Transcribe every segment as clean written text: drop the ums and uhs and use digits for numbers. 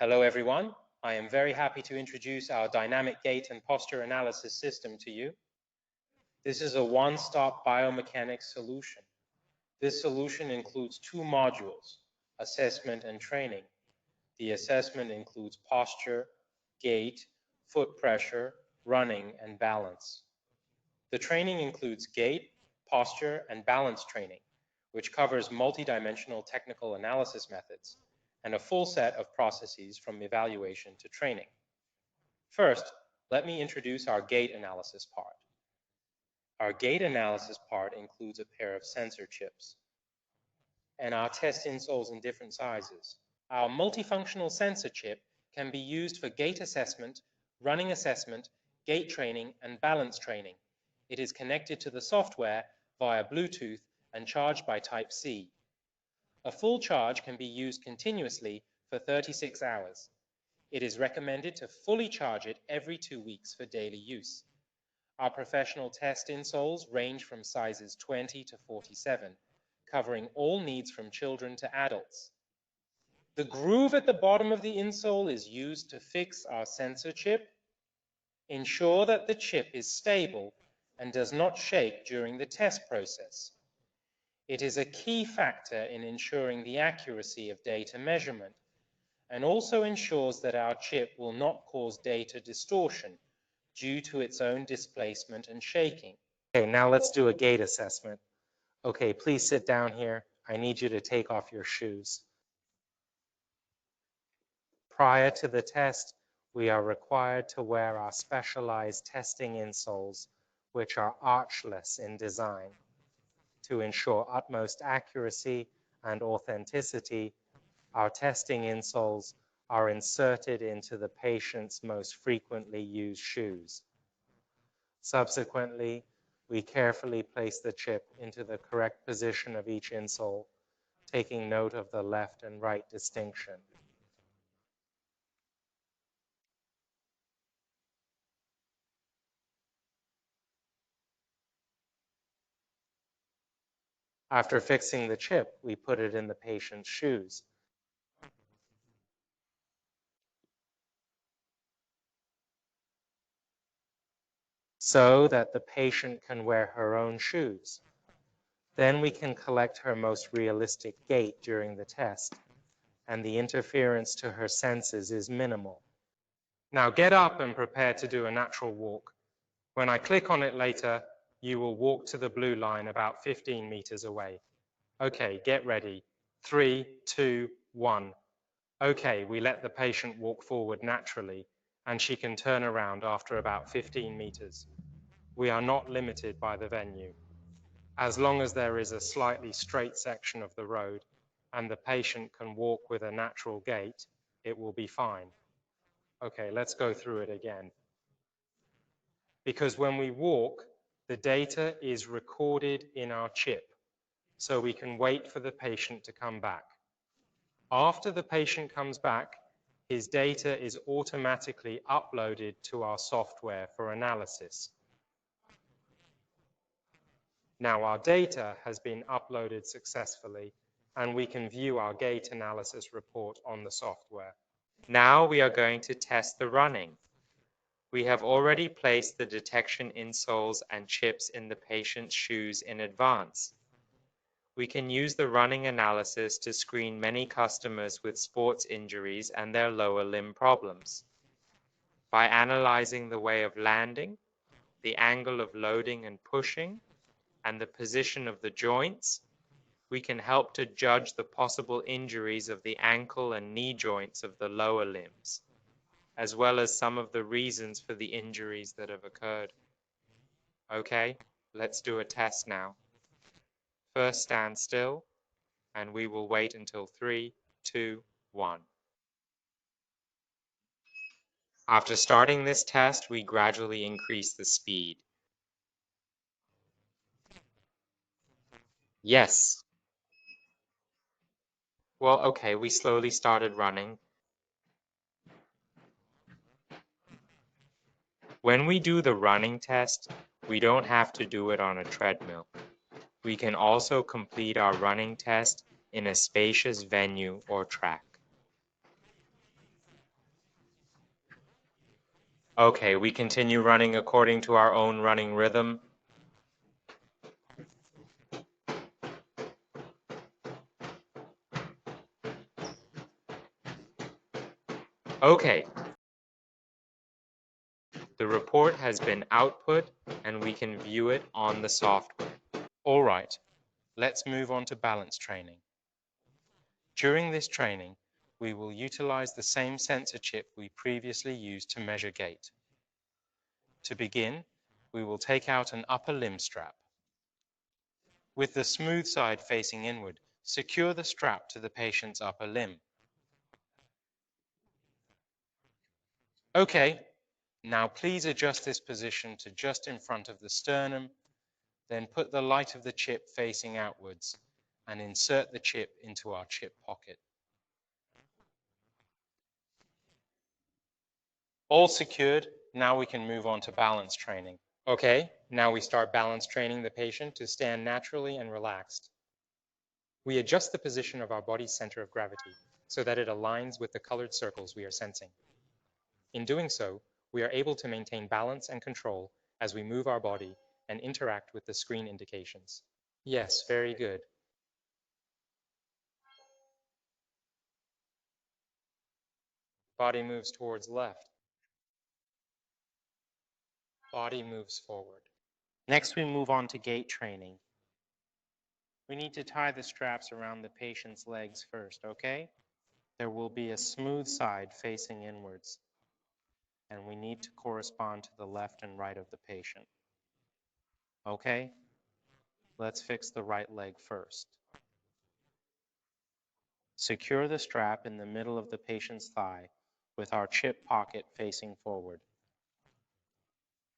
Hello everyone, I am very happy to introduce our dynamic gait and posture analysis system to you. This is a one-stop biomechanics solution. This solution includes two modules, assessment and training. The assessment includes posture, gait, foot pressure, running, and balance. The training includes gait, posture, and balance training, which covers multidimensional technical analysis methods and a full set of processes from evaluation to training. First, let me introduce our gait analysis part. Our gait analysis part includes a pair of sensor chips and our test insoles in different sizes. Our multifunctional sensor chip can be used for gait assessment, running assessment, gait training, and balance training. It is connected to the software via Bluetooth and charged by Type-C. A full charge can be used continuously for 36 hours. It is recommended to fully charge it every 2 weeks for daily use. Our professional test insoles range from sizes 20 to 47, covering all needs from children to adults. The groove at the bottom of the insole is used to fix our sensor chip. Ensure that the chip is stable and does not shake during the test process. It is a key factor in ensuring the accuracy of data measurement and also ensures that our chip will not cause data distortion due to its own displacement and shaking. Okay, now let's do a gait assessment. Okay, please sit down here. I need you to take off your shoes. Prior to the test, we are required to wear our specialized testing insoles, which are archless in design. To ensure utmost accuracy and authenticity, our testing insoles are inserted into the patient's most frequently used shoes. Subsequently, we carefully place the chip into the correct position of each insole, taking note of the left and right distinction. After fixing the chip, we put it in the patient's shoes. So that the patient can wear her own shoes. Then we can collect her most realistic gait during the test, and the interference to her senses is minimal. Now get up and prepare to do a natural walk. When I click on it later, you will walk to the blue line about 15 meters away. Okay, get ready. 3, 2, 1. Okay, we let the patient walk forward naturally, and she can turn around after about 15 meters. We are not limited by the venue. As long as there is a slightly straight section of the road and the patient can walk with a natural gait, it will be fine. Okay, let's go through it again. Because when we walk, the data is recorded in our chip, so we can wait for the patient to come back. After the patient comes back, his data is automatically uploaded to our software for analysis. Now our data has been uploaded successfully, and we can view our gait analysis report on the software. Now we are going to test the running. We have already placed the detection insoles and chips in the patient's shoes in advance. We can use the running analysis to screen many customers with sports injuries and their lower limb problems. By analyzing the way of landing, the angle of loading and pushing, and the position of the joints, we can help to judge the possible injuries of the ankle and knee joints of the lower limbs, as well as some of the reasons for the injuries that have occurred. Okay, let's do a test now. First stand still, and we will wait until 3, 2, 1. After starting this test, we gradually increase the speed. Yes. Well, okay, we slowly started running. When we do the running test, we don't have to do it on a treadmill. We can also complete our running test in a spacious venue or track. Okay, we continue running according to our own running rhythm. Okay. The report has been output and we can view it on the software. All right, let's move on to balance training. During this training, we will utilize the same sensor chip we previously used to measure gait. To begin, we will take out an upper limb strap. With the smooth side facing inward, secure the strap to the patient's upper limb. Okay, now please adjust this position to just in front of the sternum, then put the light of the chip facing outwards and insert the chip into our chip pocket. All secured, now we can move on to balance training. Okay, now we start balance training the patient to stand naturally and relaxed. We adjust the position of our body's center of gravity so that it aligns with the colored circles we are sensing. In doing so, we are able to maintain balance and control as we move our body and interact with the screen indications. Yes, very good. Body moves towards left. Body moves forward. Next, we move on to gait training. We need to tie the straps around the patient's legs first, okay? There will be a smooth side facing inwards, and we need to correspond to the left and right of the patient. Okay? Let's fix the right leg first. Secure the strap in the middle of the patient's thigh with our chip pocket facing forward.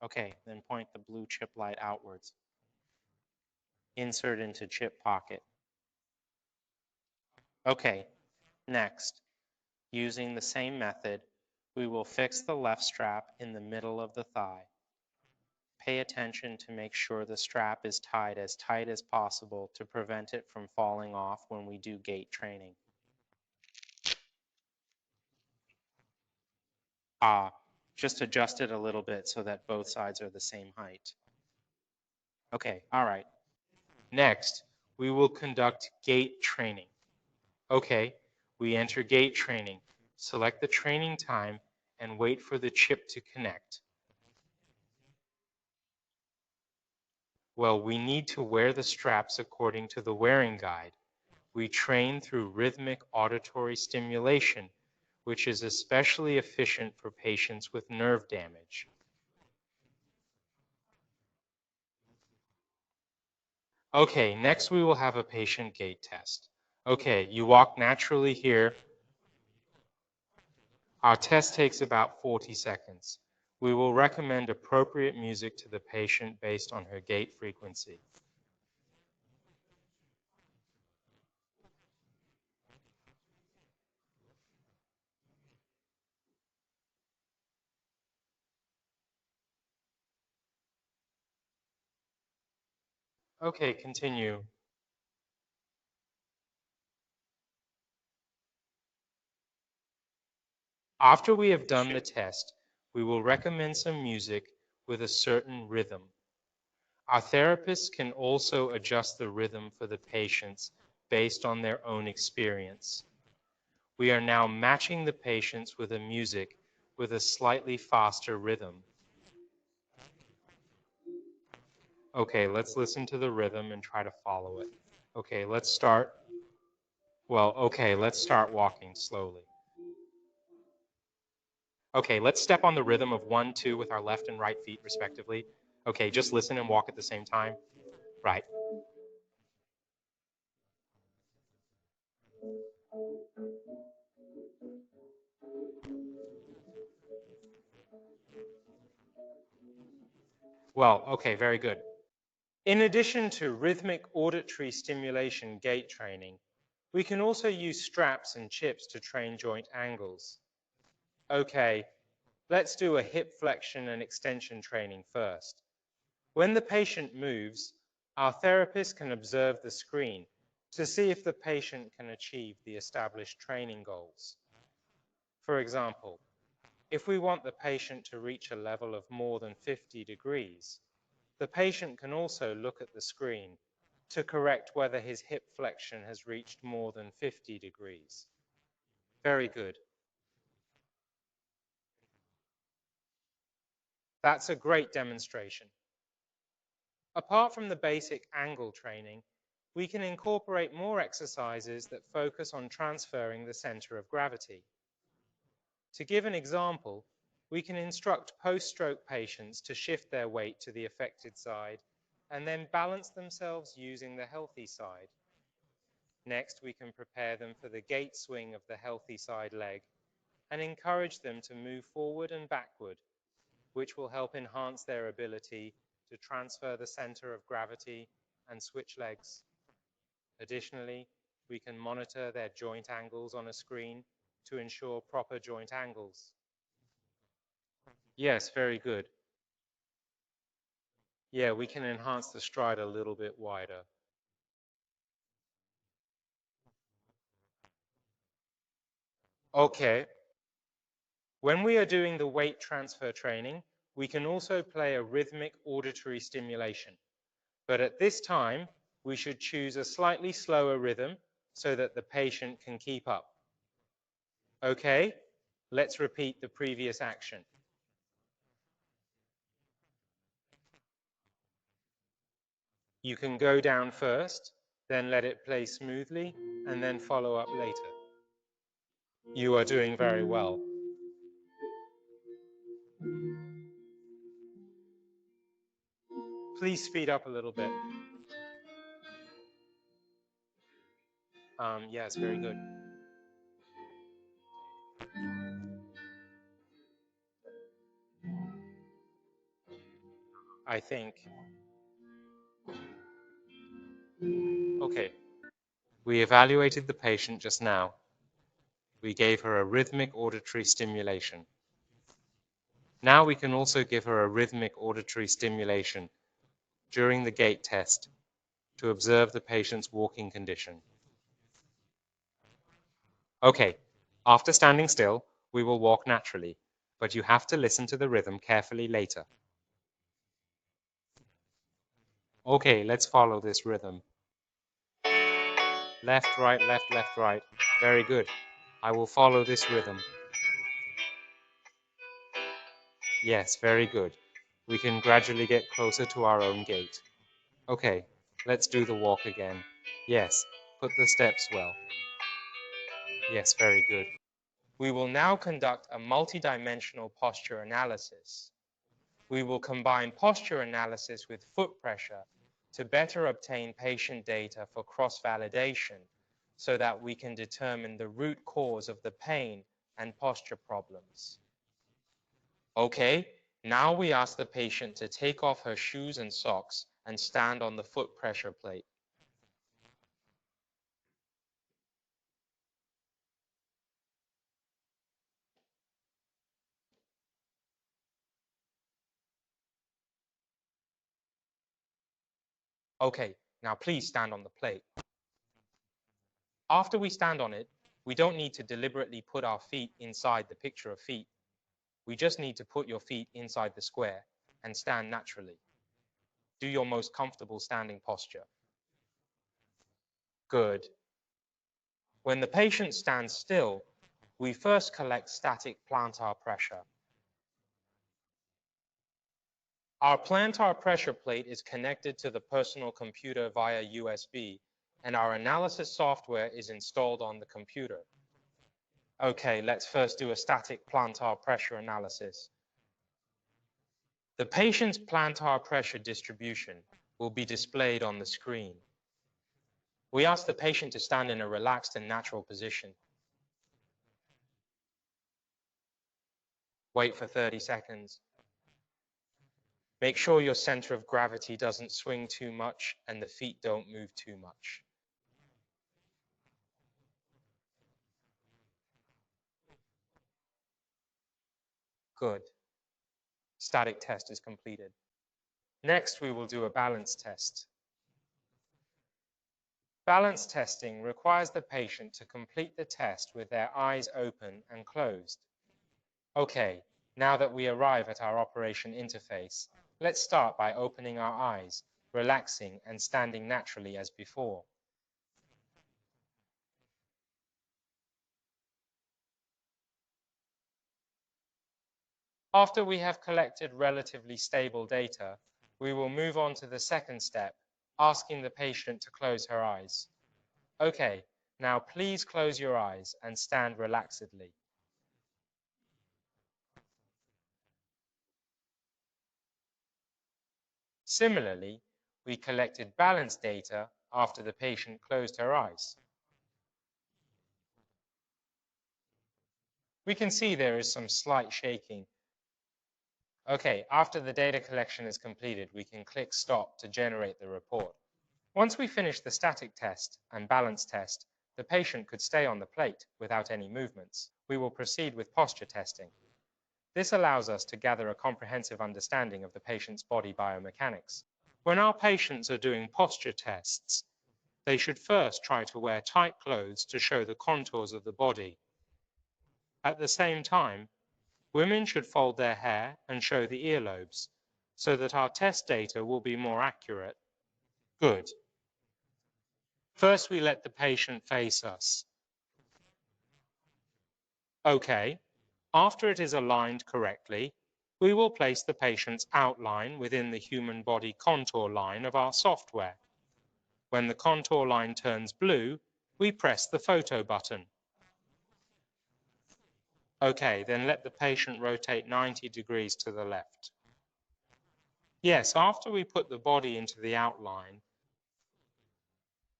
Okay, then point the blue chip light outwards. Insert into chip pocket. Okay, next, using the same method, we will fix the left strap in the middle of the thigh. Pay attention to make sure the strap is tied as tight as possible to prevent it from falling off when we do gait training. Just adjust it a little bit so that both sides are the same height. Okay, all right. Next, we will conduct gait training. Okay, we enter gait training. Select the training time and wait for the chip to connect. Well, we need to wear the straps according to the wearing guide. We train through rhythmic auditory stimulation, which is especially efficient for patients with nerve damage. Okay, next we will have a patient gait test. Okay, you walk naturally here. Our test takes about 40 seconds. We will recommend appropriate music to the patient based on her gait frequency. Okay, continue. After we have done the test, we will recommend some music with a certain rhythm. Our therapists can also adjust the rhythm for the patients based on their own experience. We are now matching the patients with a music with a slightly faster rhythm. Okay, let's listen to the rhythm and try to follow it. Okay, let's start. Let's start walking slowly. Okay, let's step on the rhythm of 1, 2 with our left and right feet respectively. Okay, just listen and walk at the same time. Right. Well, okay, very good. In addition to rhythmic auditory stimulation gait training, we can also use straps and chips to train joint angles. Okay, let's do a hip flexion and extension training first. When the patient moves, our therapist can observe the screen to see if the patient can achieve the established training goals. For example, If we want the patient to reach a level of more than 50 degrees, the patient can also look at the screen to correct whether his hip flexion has reached more than 50 degrees. Very good. That's a great demonstration. Apart from the basic angle training, we can incorporate more exercises that focus on transferring the center of gravity. To give an example, we can instruct post-stroke patients to shift their weight to the affected side and then balance themselves using the healthy side. Next, we can prepare them for the gait swing of the healthy side leg and encourage them to move forward and backward, which will help enhance their ability to transfer the center of gravity and switch legs. Additionally, we can monitor their joint angles on a screen to ensure proper joint angles. Yes, very good. Yeah, we can enhance the stride a little bit wider. Okay. When we are doing the weight transfer training, we can also play a rhythmic auditory stimulation. But at this time, we should choose a slightly slower rhythm so that the patient can keep up. Okay, let's repeat the previous action. You can go down first, then let it play smoothly, and then follow up later. You are doing very well. Please speed up a little bit. Yes, very good. I think. Okay. We evaluated the patient just now. We gave her a rhythmic auditory stimulation. Now we can also give her a rhythmic auditory stimulation during the gait test to observe the patient's walking condition. Okay, after standing still, we will walk naturally, but you have to listen to the rhythm carefully later. Okay, let's follow this rhythm. Left, right, left, left, right. Very good. I will follow this rhythm. Yes, very good. We can gradually get closer to our own gait. Okay, let's do the walk again. Yes, put the steps well. Yes, very good. We will now conduct a multidimensional posture analysis. We will combine posture analysis with foot pressure to better obtain patient data for cross-validation so that we can determine the root cause of the pain and posture problems. Okay, now we ask the patient to take off her shoes and socks and stand on the foot pressure plate. Okay, now please stand on the plate. After we stand on it, we don't need to deliberately put our feet inside the picture of feet. We just need to put your feet inside the square and stand naturally. Do your most comfortable standing posture. Good. When the patient stands still, we first collect static plantar pressure. Our plantar pressure plate is connected to the personal computer via USB, and our analysis software is installed on the computer. Okay, let's first do a static plantar pressure analysis. The patient's plantar pressure distribution will be displayed on the screen. We ask the patient to stand in a relaxed and natural position. Wait for 30 seconds. Make sure your center of gravity doesn't swing too much and the feet don't move too much. Good. Static test is completed. Next, we will do a balance test. Balance testing requires the patient to complete the test with their eyes open and closed. Okay, now that we arrive at our operation interface, let's start by opening our eyes, relaxing and standing naturally as before. After we have collected relatively stable data, we will move on to the second step, asking the patient to close her eyes. Okay, now please close your eyes and stand relaxedly. Similarly, we collected balance data after the patient closed her eyes. We can see there is some slight shaking. Okay, after the data collection is completed, we can click Stop to generate the report. Once we finish the static test and balance test, the patient could stay on the plate without any movements. We will proceed with posture testing. This allows us to gather a comprehensive understanding of the patient's body biomechanics. When our patients are doing posture tests, they should first try to wear tight clothes to show the contours of the body. At the same time, women should fold their hair and show the earlobes, so that our test data will be more accurate. Good. First, we let the patient face us. Okay. After it is aligned correctly, we will place the patient's outline within the human body contour line of our software. When the contour line turns blue, we press the photo button. Okay, then let the patient rotate 90 degrees to the left. Yes, after we put the body into the outline,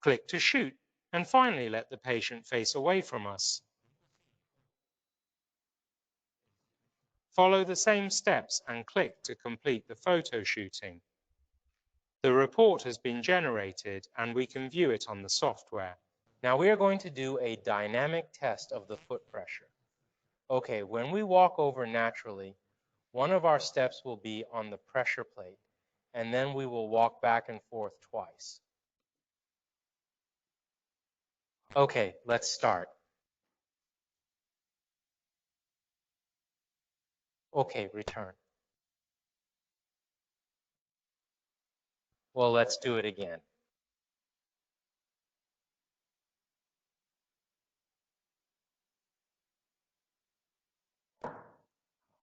click to shoot, and finally let the patient face away from us. Follow the same steps and click to complete the photo shooting. The report has been generated and we can view it on the software. Now we are going to do a dynamic test of the foot pressure. Okay, when we walk over naturally, one of our steps will be on the pressure plate, and then we will walk back and forth twice. Okay, let's start. Okay, return. Well, let's do it again.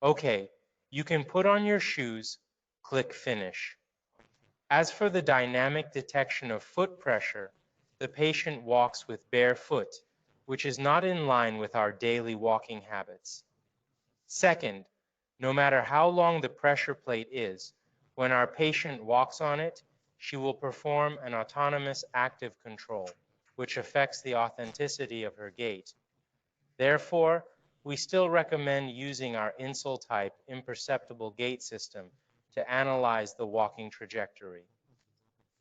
Okay, you can put on your shoes, click Finish. As for the dynamic detection of foot pressure, the patient walks with bare foot, which is not in line with our daily walking habits. Second, no matter how long the pressure plate is, when our patient walks on it, she will perform an autonomous active control, which affects the authenticity of her gait. Therefore, we still recommend using our insole-type imperceptible gait system to analyze the walking trajectory.